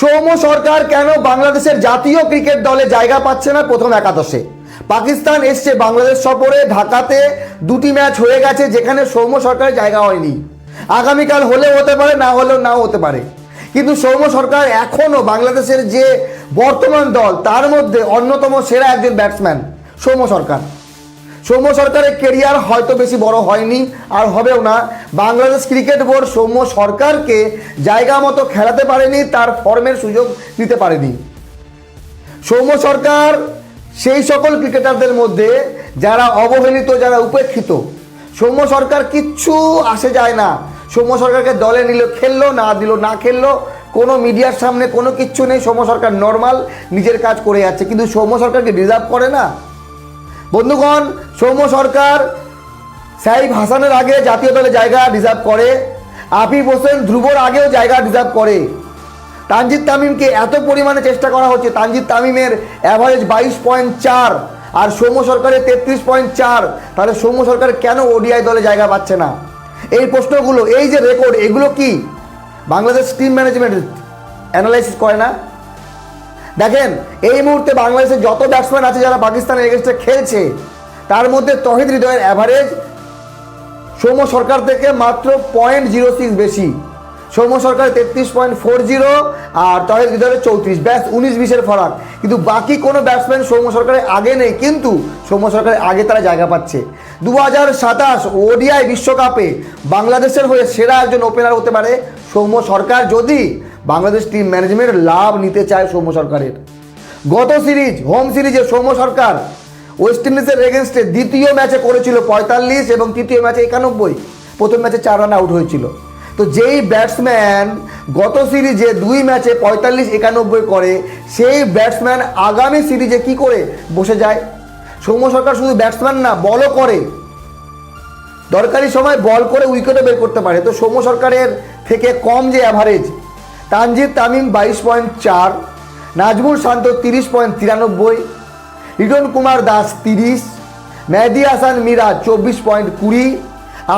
সৌম্য সরকার কেন বাংলাদেশের জাতীয় ক্রিকেট দলে জায়গা পাচ্ছে না প্রথম একাদশে? পাকিস্তান এসছে বাংলাদেশ সফরে, ঢাকাতে দুটি ম্যাচ হয়ে গেছে যেখানে সৌম্য সরকারের জায়গা হয়নি। আগামীকাল হলেও হতে পারে, না হলেও নাও হতে পারে, কিন্তু সৌম্য সরকার এখনও বাংলাদেশের যে বর্তমান দল তার মধ্যে অন্যতম সেরা একজন ব্যাটসম্যান সৌম্য সরকার। সৌম্য সরকারের কেরিয়ার হয়তো বেশি বড় হয়নি, আর হবেও না। বাংলাদেশ ক্রিকেট বোর্ড সৌম্য সরকারকে জায়গা মতো খেলাতে পারেনি, তার ফর্মের সুযোগ দিতে পারেনি। সৌম্য সরকার সেই সকল ক্রিকেটারদের মধ্যে যারা অবহেলিত, যারা উপেক্ষিত। সৌম্য সরকার কিচ্ছু আসে যায় না। সৌম্য সরকারকে দলে নিল, খেললো, না দিল, না খেললো, কোনো মিডিয়ার সামনে কোনো কিচ্ছু নেই। সৌম্য সরকার নর্মাল নিজের কাজ করে যাচ্ছে, কিন্তু সৌম্য সরকারকে ডিজার্ভ করে না বন্ধুগণ। সৌম্য সরকার সাইফ হাসানের আগে জাতীয় দলে জায়গা ডিজার্ভ করে, আফিফ হোসেন ধ্রুবর আগেও জায়গা ডিজার্ভ করে। তানজিদ তামিমকে এত পরিমাণে চেষ্টা করা হচ্ছে, তানজিদ তামিমের অ্যাভারেজ 22.4 আর সৌম্য সরকারের 33.4, তাহলে সৌম্য সরকার কেন ওডিআই দলে জায়গা পাচ্ছে না? এই প্রশ্নগুলো, এই যে রেকর্ড, এগুলো কি বাংলাদেশ টিম ম্যানেজমেন্ট অ্যানালাইসিস করে না? দেখেন, এই মুহূর্তে বাংলাদেশের যত ব্যাটসম্যান আছে যারা পাকিস্তানের এগেনস্টে খেলছে, তার মধ্যে তহিদ হৃদয়ের অ্যাভারেজ সৌম্য সরকার থেকে মাত্র 0.06 বেশি। সৌম্য সরকার 33.40 আর তহিদ হৃদয়ের 34, ব্যাস 19-20 ফারাক। কিন্তু বাকি কোনো ব্যাটসম্যান সৌম্য সরকারের আগে নেই, কিন্তু সৌম্য সরকারের আগে তারা জায়গা পাচ্ছে। 2027 ওডিআই বিশ্বকাপে বাংলাদেশের হয়ে সেরা একজন ওপেনার হতে পারে সৌম্য সরকার, যদি বাংলাদেশ টিম ম্যানেজমেন্ট লাভ নিতে চায় সৌম্য সরকারের। গত সিরিজ, হোম সিরিজে সৌম্য সরকার ওয়েস্ট ইন্ডিজের এগেনস্টে দ্বিতীয় ম্যাচে করেছিল 45 এবং তৃতীয় ম্যাচে 91, প্রথম ম্যাচে 4 রান আউট হয়েছিল। তো যেই ব্যাটসম্যান গত সিরিজে 2 ম্যাচে 45-91 করে, সেই ব্যাটসম্যান আগামী সিরিজে কি করে বসে যায়? সৌম্য সরকার শুধু ব্যাটসম্যান না, বলও করে, দরকারি সময় বল করে উইকেটও বের করতে পারে। তো সৌম্য সরকারের থেকে কম যে অ্যাভারেজ, তানজিদ তামিম 22.4, নাজমুল শান্ত 30.93, লিটন কুমার দাস 30, মেহেদী হাসান মিরাজ 24.20,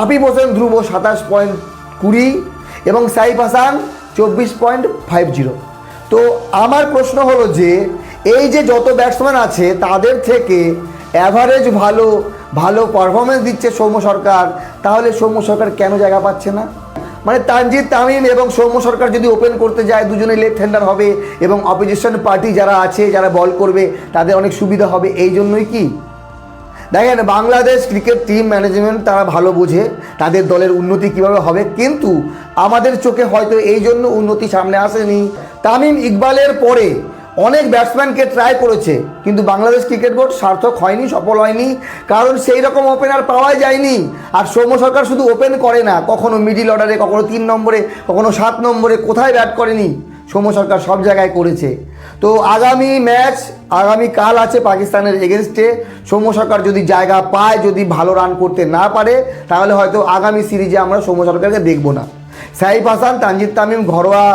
আফিফ হোসেন ধ্রুব 27.20 এবং সাইফ হাসান 24.50। তো আমার প্রশ্ন হলো যে এই যে যত ব্যাটসম্যান আছে তাদের থেকে অ্যাভারেজ ভালো পারফরমেন্স দিচ্ছে সৌম্য সরকার, তাহলে সৌম্য সরকার কেন জায়গা পাচ্ছে না? মানে তানজিদ তামিম এবং সৌম্য সরকার যদি ওপেন করতে যায়, দুজনেই লেফট হ্যান্ডার হবে এবং অপোজিশন পার্টি যারা আছে, যারা বল করবে, তাদের অনেক সুবিধা হবে। এই জন্যই কি দেখেন, বাংলাদেশ ক্রিকেট টিম ম্যানেজমেন্ট তারা ভালো বোঝে তাদের দলের উন্নতি কিভাবে হবে, কিন্তু আমাদের চোখে হয়তো এই জন্য উন্নতি সামনে আসেনি। তামিম ইকবালের পরে অনেক ব্যাটসম্যানকে ট্রাই করেছে, কিন্তু বাংলাদেশ ক্রিকেট বোর্ড সার্থক হয়নি, সফল হয়নি, কারণ সেই রকম ওপেনার পাওয়া যায়নি। আর সৌম্য সরকার শুধু ওপেন করে না, কখনো মিডিল অর্ডারে, কখনো 3 নম্বরে, কখনো 7 নম্বরে, কোথায় ব্যাট করেনি সৌম্য সরকার, সব জায়গায় করেছে। তো আগামীকাল আছে পাকিস্তানের এগেনস্টে। সৌম্য সরকার যদি জায়গা পায়, যদি ভালো রান করতে না পারে, তাহলে হয়তো আগামী সিরিজে আমরা সৌম্য সরকারকে দেখব না। সাইফ হাসান, তানজিদ তামিম ঘরোয়া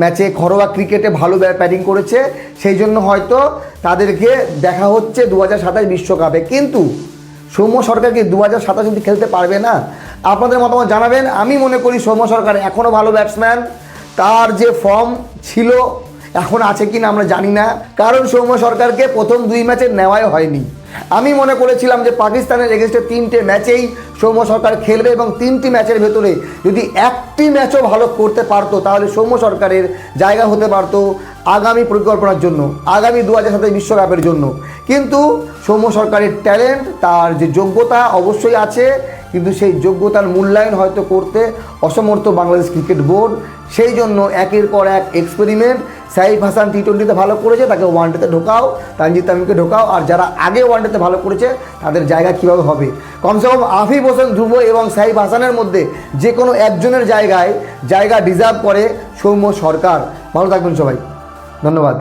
ম্যাচে, ঘরোয়া ক্রিকেটে ভালো ব্যাটিং করেছে, সেই জন্য হয়তো তাদেরকে দেখা হচ্ছে 2027 বিশ্বকাপে। কিন্তু সৌম্য সরকার কি 2027 অবধি খেলতে পারবে না? আপনাদের মতামত জানাবেন। আমি মনে করি সৌম্য সরকার এখনও ভালো ব্যাটসম্যান, তার যে ফর্ম ছিল এখন আছে কি না আমরা জানি না, কারণ সৌম্য সরকারকে প্রথম 2 ম্যাচে নেওয়াই হয়নি। আমি মনে করেছিলাম যে পাকিস্তানের এগেনস্টে 3টে ম্যাচেই সৌম্য সরকার খেলবে এবং 3টি ম্যাচের ভেতরে যদি একটি ম্যাচও ভালো করতে পারতো, তাহলে সৌম্য সরকারের জায়গা হতে পারতো আগামী পরিকল্পনার জন্য, আগামী 2027 বিশ্বকাপের জন্য। কিন্তু সৌম্য সরকারের ট্যালেন্ট, তার যে যোগ্যতা অবশ্যই আছে, কিন্তু সেই যোগ্যতার মূল্যায়ন হয়তো করতে অসমর্থ বাংলাদেশ ক্রিকেট বোর্ড। সেই জন্য একের পর এক এক্সপেরিমেন্ট। সাইফ হাসান টি20তে ভালো করেছে, তাকে ওয়ানডেতে ঢোকাও, তানজিদ তামিমকে ঢোকাও, আর যারা আগে ওয়ানডেতে ভালো করেছে তাদের জায়গা কীভাবে হবে? কমসে কম আফিফ হোসেন ধ্রুব এবং সাইফ হাসানের মধ্যে যে কোনো একজনের জায়গা ডিজার্ভ করে সৌম্য সরকার। ভালো থাকবেন সবাই, ধন্যবাদ।